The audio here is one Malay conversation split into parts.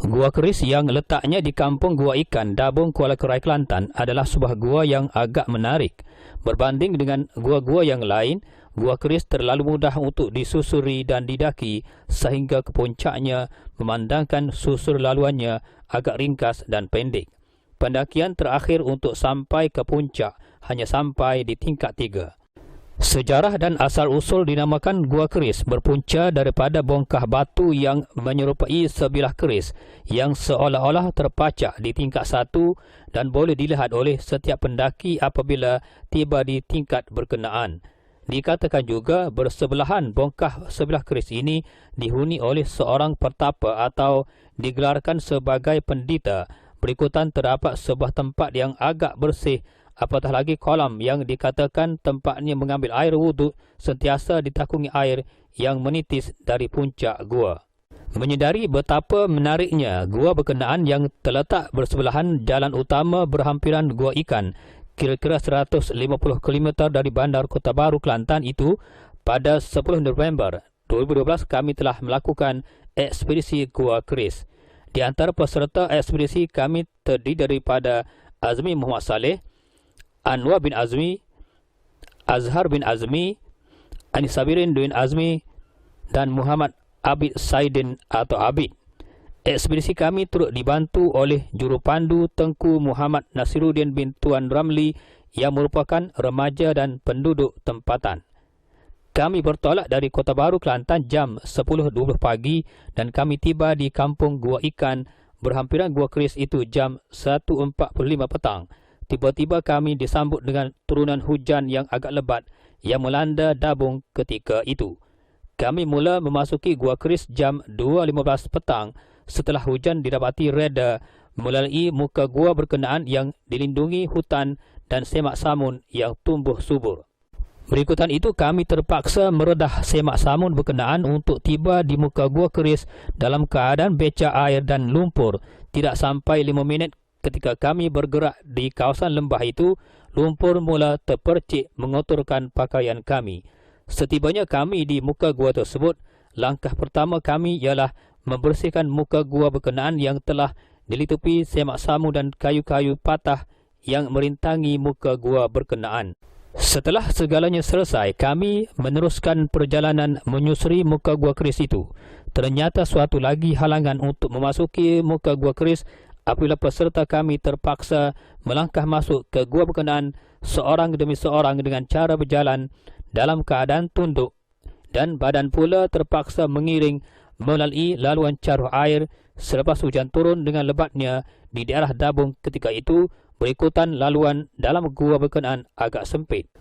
Gua Keris yang letaknya di Kampung Gua Ikan, Dabung, Kuala Kerai, Kelantan adalah sebuah gua yang agak menarik. Berbanding dengan gua-gua yang lain, Gua Keris terlalu mudah untuk disusuri dan didaki sehingga ke puncaknya memandangkan susur laluannya agak ringkas dan pendek. Pendakian terakhir untuk sampai ke puncak hanya sampai di tingkat 3. Sejarah dan asal-usul dinamakan Gua Keris berpunca daripada bongkah batu yang menyerupai sebilah keris yang seolah-olah terpacak di tingkat 1 dan boleh dilihat oleh setiap pendaki apabila tiba di tingkat berkenaan. Dikatakan juga bersebelahan bongkah sebilah keris ini dihuni oleh seorang pertapa atau digelarkan sebagai pendeta. Berikutan terdapat sebuah tempat yang agak bersih, apatah lagi kolam yang dikatakan tempatnya mengambil air wuduk sentiasa ditakungi air yang menitis dari puncak gua. Menyedari betapa menariknya gua berkenaan yang terletak bersebelahan jalan utama berhampiran Gua Ikan, kira-kira 150 km dari Bandar Kota Baru, Kelantan itu, pada 10 November 2012 kami telah melakukan ekspedisi Gua Keris. Di antara peserta ekspedisi kami terdiri daripada Azmi Muhammad Saleh, Anwar bin Azmi, Azhar bin Azmi, Anis Sabirin bin Azmi, dan Muhammad Abid Saidin atau Abid. Ekspedisi kami turut dibantu oleh jurupandu Tengku Muhammad Nasiruddin bin Tuan Ramli yang merupakan remaja dan penduduk tempatan. Kami bertolak dari Kota Baru, Kelantan jam 10.20 pagi dan kami tiba di Kampung Gua Ikan berhampiran Gua Keris itu jam 1.45 petang. Tiba-tiba kami disambut dengan turunan hujan yang agak lebat yang melanda Dabung ketika itu. Kami mula memasuki Gua Keris jam 2.15 petang setelah hujan didapati reda melalui muka gua berkenaan yang dilindungi hutan dan semak samun yang tumbuh subur. Berikutan itu kami terpaksa meredah semak samun berkenaan untuk tiba di muka Gua Keris dalam keadaan becak air dan lumpur. Tidak sampai 5 minit ketika kami bergerak di kawasan lembah itu, lumpur mula terpercik mengotorkan pakaian kami. Setibanya kami di muka gua tersebut, langkah pertama kami ialah membersihkan muka gua berkenaan yang telah dilitupi semak samun dan kayu-kayu patah yang merintangi muka gua berkenaan. Setelah segalanya selesai, kami meneruskan perjalanan menyusuri muka Gua Keris itu. Ternyata suatu lagi halangan untuk memasuki muka Gua Keris apabila peserta kami terpaksa melangkah masuk ke gua berkenaan seorang demi seorang dengan cara berjalan dalam keadaan tunduk, dan badan pula terpaksa mengiring melalui laluan caruh air selepas hujan turun dengan lebatnya di daerah Dabung ketika itu. Berikutan laluan dalam gua berkenaan agak sempit.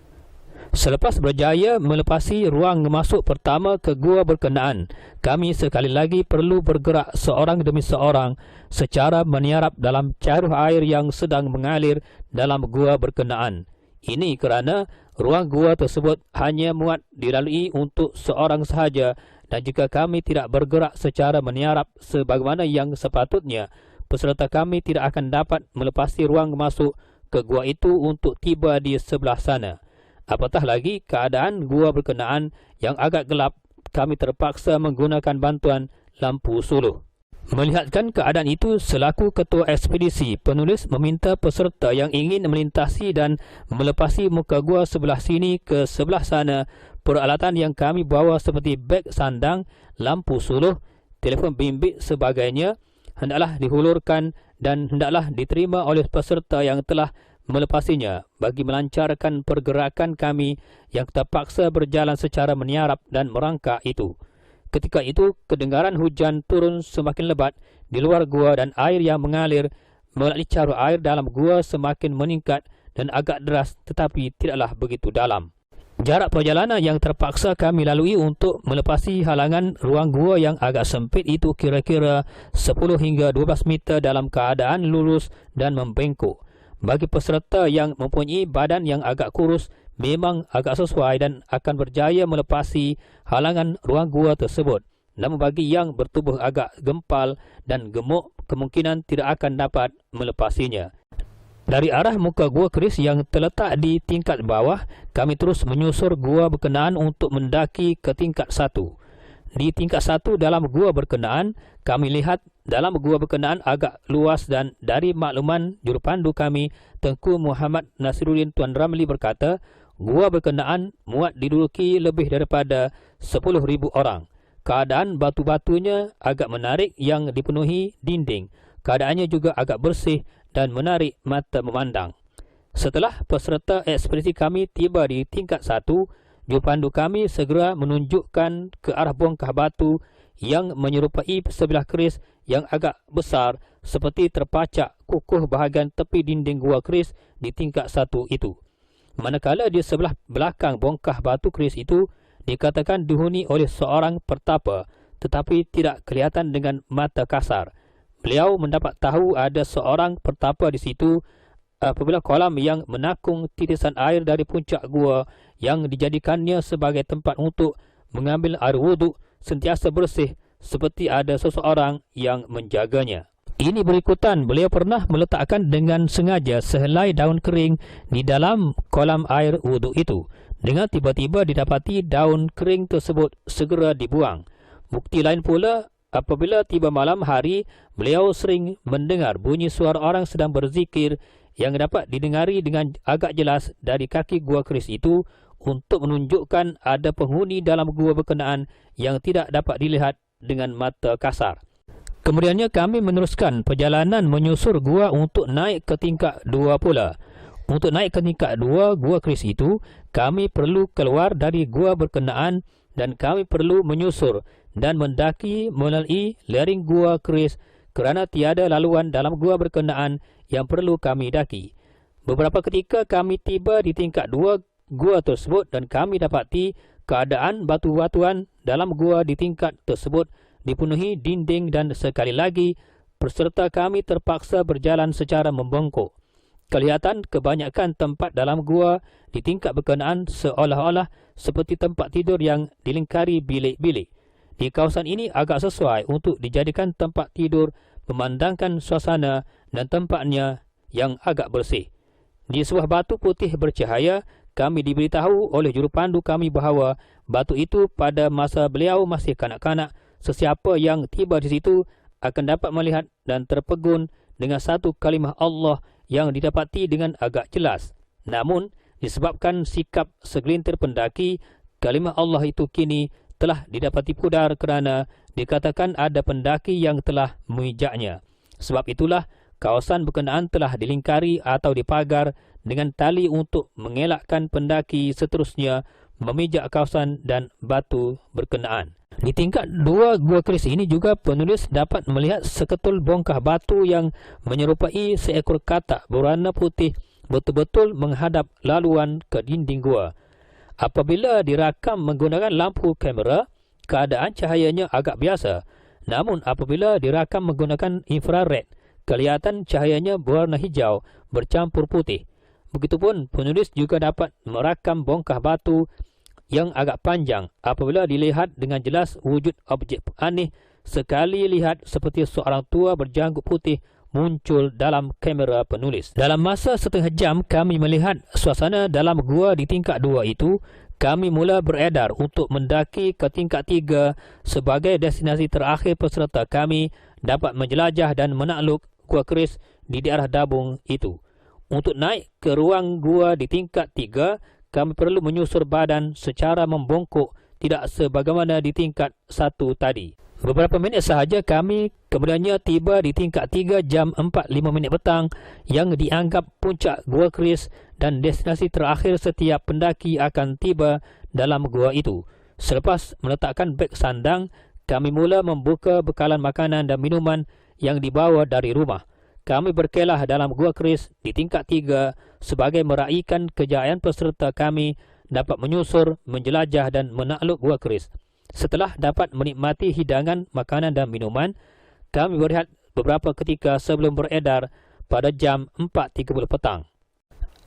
Selepas berjaya melepasi ruang masuk pertama ke gua berkenaan, kami sekali lagi perlu bergerak seorang demi seorang secara meniarap dalam caruh air yang sedang mengalir dalam gua berkenaan. Ini kerana ruang gua tersebut hanya muat dilalui untuk seorang sahaja, dan jika kami tidak bergerak secara meniarap sebagaimana yang sepatutnya, peserta kami tidak akan dapat melepasi ruang masuk ke gua itu untuk tiba di sebelah sana. Apatah lagi keadaan gua berkenaan yang agak gelap, kami terpaksa menggunakan bantuan lampu suluh. Melihatkan keadaan itu, selaku ketua ekspedisi, penulis meminta peserta yang ingin melintasi dan melepasi muka gua sebelah sini ke sebelah sana, peralatan yang kami bawa seperti beg sandang, lampu suluh, telefon bimbit sebagainya, hendaklah dihulurkan dan hendaklah diterima oleh peserta yang telah melepasinya bagi melancarkan pergerakan kami yang terpaksa berjalan secara meniarap dan merangkak itu. Ketika itu, kedengaran hujan turun semakin lebat di luar gua dan air yang mengalir melalui caruh air dalam gua semakin meningkat dan agak deras tetapi tidaklah begitu dalam. Jarak perjalanan yang terpaksa kami lalui untuk melepasi halangan ruang gua yang agak sempit itu kira-kira 10 hingga 12 meter dalam keadaan lurus dan membengkok. Bagi peserta yang mempunyai badan yang agak kurus, memang agak sesuai dan akan berjaya melepasi halangan ruang gua tersebut. Namun bagi yang bertubuh agak gempal dan gemuk, kemungkinan tidak akan dapat melepasinya. Dari arah muka gua keris yang terletak di tingkat bawah, kami terus menyusur gua berkenaan untuk mendaki ke tingkat 1. Di tingkat 1 dalam gua berkenaan, kami lihat dalam gua berkenaan agak luas dan dari makluman jurupandu kami, Tengku Muhammad Nasiruddin Tuan Ramli berkata, gua berkenaan muat diduduki lebih daripada 10,000 orang. Keadaan batu-batunya agak menarik yang dipenuhi dinding. Keadaannya juga agak bersih dan menarik mata memandang. Setelah peserta ekspedisi kami tiba di tingkat 1, jurupandu kami segera menunjukkan ke arah bongkah batu yang menyerupai sebilah keris yang agak besar seperti terpacak kukuh bahagian tepi dinding gua keris di tingkat 1 itu. Manakala di sebelah belakang bongkah batu keris itu dikatakan dihuni oleh seorang pertapa, tetapi tidak kelihatan dengan mata kasar. Beliau mendapat tahu ada seorang pertapa di situ apabila kolam yang menakung titisan air dari puncak gua yang dijadikannya sebagai tempat untuk mengambil air wuduk sentiasa bersih seperti ada seseorang yang menjaganya. Ini berikutan, beliau pernah meletakkan dengan sengaja sehelai daun kering di dalam kolam air wuduk itu. Dengan tiba-tiba didapati daun kering tersebut segera dibuang. Bukti lain pula, apabila tiba malam hari, beliau sering mendengar bunyi suara orang sedang berzikir yang dapat didengari dengan agak jelas dari kaki gua keris itu untuk menunjukkan ada penghuni dalam gua berkenaan yang tidak dapat dilihat dengan mata kasar. Kemudiannya kami meneruskan perjalanan menyusur gua untuk naik ke tingkat 2 pula. Untuk naik ke tingkat 2 gua keris itu, kami perlu keluar dari gua berkenaan dan kami perlu menyusur dan mendaki melalui lereng gua keris kerana tiada laluan dalam gua berkenaan yang perlu kami daki. Beberapa ketika kami tiba di tingkat 2 gua tersebut dan kami dapati keadaan batu-batuan dalam gua di tingkat tersebut dipenuhi dinding dan sekali lagi peserta kami terpaksa berjalan secara membengkok. Kelihatan kebanyakan tempat dalam gua di tingkat berkenaan seolah-olah seperti tempat tidur yang dilingkari bilik-bilik. Di kawasan ini agak sesuai untuk dijadikan tempat tidur memandangkan suasana dan tempatnya yang agak bersih. Di sebuah batu putih bercahaya, kami diberitahu oleh jurupandu kami bahawa batu itu pada masa beliau masih kanak-kanak, sesiapa yang tiba di situ akan dapat melihat dan terpegun dengan satu kalimah Allah yang didapati dengan agak jelas. Namun, disebabkan sikap segelintir pendaki, kalimah Allah itu kini telah didapati pudar kerana dikatakan ada pendaki yang telah mengijaknya. Sebab itulah, kawasan berkenaan telah dilingkari atau dipagar dengan tali untuk mengelakkan pendaki seterusnya memijak kawasan dan batu berkenaan. Di tingkat 2 gua keris ini juga penulis dapat melihat seketul bongkah batu yang menyerupai seekor katak berwarna putih betul-betul menghadap laluan ke dinding gua. Apabila dirakam menggunakan lampu kamera, keadaan cahayanya agak biasa. Namun apabila dirakam menggunakan infrared, kelihatan cahayanya berwarna hijau bercampur putih. Begitupun penulis juga dapat merakam bongkah batu yang agak panjang. Apabila dilihat dengan jelas wujud objek aneh, sekali lihat seperti seorang tua berjanggut putih muncul dalam kamera penulis. Dalam masa setengah jam kami melihat suasana dalam gua di tingkat 2 itu, kami mula beredar untuk mendaki ke tingkat 3 sebagai destinasi terakhir peserta kami dapat menjelajah dan menakluk gua keris di daerah Dabung itu. Untuk naik ke ruang gua di tingkat 3, kami perlu menyusur badan secara membongkok, tidak sebagaimana di tingkat 1 tadi. Beberapa minit sahaja kami kemudiannya tiba di tingkat 3 jam 4.05 minit petang yang dianggap puncak gua keris dan destinasi terakhir setiap pendaki akan tiba dalam gua itu. Selepas meletakkan beg sandang, kami mula membuka bekalan makanan dan minuman yang dibawa dari rumah. Kami berkelah dalam gua keris di tingkat 3 sebagai meraihkan kejayaan peserta kami dapat menyusur, menjelajah dan menakluk gua keris. Setelah dapat menikmati hidangan, makanan dan minuman, kami berehat beberapa ketika sebelum beredar pada jam 4.30 petang.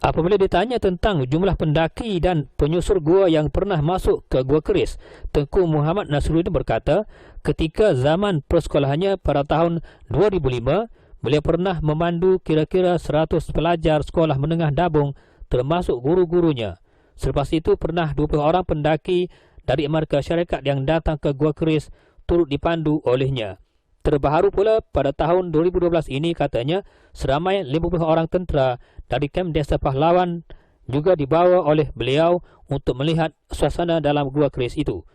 Apabila ditanya tentang jumlah pendaki dan penyusur gua yang pernah masuk ke Gua Keris, Tengku Muhammad Nasruddin berkata, ketika zaman persekolahannya pada tahun 2005, beliau pernah memandu kira-kira 100 pelajar sekolah menengah Dabung termasuk guru-gurunya. Selepas itu pernah 20 orang pendaki dari Amerika Syarikat yang datang ke Gua Keris turut dipandu olehnya. Terbaru pula pada tahun 2012 ini katanya seramai 50 orang tentera dari kamp Desa Pahlawan juga dibawa oleh beliau untuk melihat suasana dalam Gua Keris itu.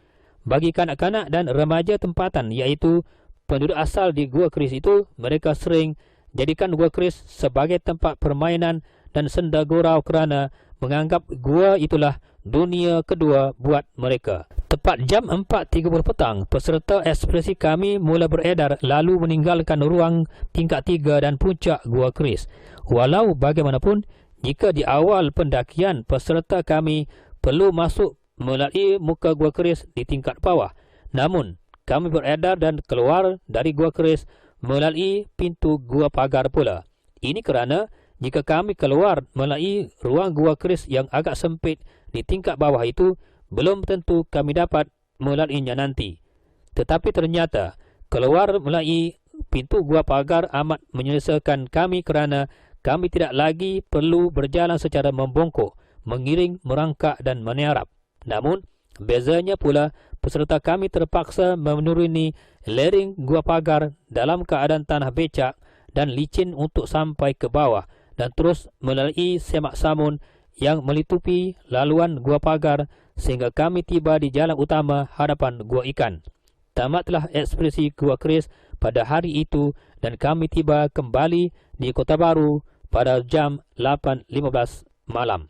Bagi kanak-kanak dan remaja tempatan iaitu penduduk asal di Gua Keris itu, mereka sering jadikan Gua Keris sebagai tempat permainan dan senda gurau kerana menganggap gua itulah dunia kedua buat mereka. Tepat jam 4.30 petang, peserta ekspresi kami mula beredar lalu meninggalkan ruang tingkat 3 dan puncak Gua Keris. Walau bagaimanapun, jika di awal pendakian peserta kami perlu masuk melalui muka Gua Keris di tingkat bawah, namun kami beredar dan keluar dari Gua Keris melalui pintu Gua Pagar pula. Ini kerana jika kami keluar melalui ruang Gua Keris yang agak sempit di tingkat bawah itu, belum tentu kami dapat melaluinya nanti. Tetapi ternyata keluar melalui pintu Gua Pagar amat menyelesaikan kami kerana kami tidak lagi perlu berjalan secara membongkok, mengiring, merangkak dan menyarap. Namun, bezanya pula peserta kami terpaksa menuruni lereng Gua Pagar dalam keadaan tanah becak dan licin untuk sampai ke bawah dan terus melalui semak samun yang melitupi laluan Gua Pagar sehingga kami tiba di jalan utama hadapan Gua Ikan. Tamatlah ekspresi Gua Keris pada hari itu dan kami tiba kembali di Kota Baru pada jam 8.15 malam.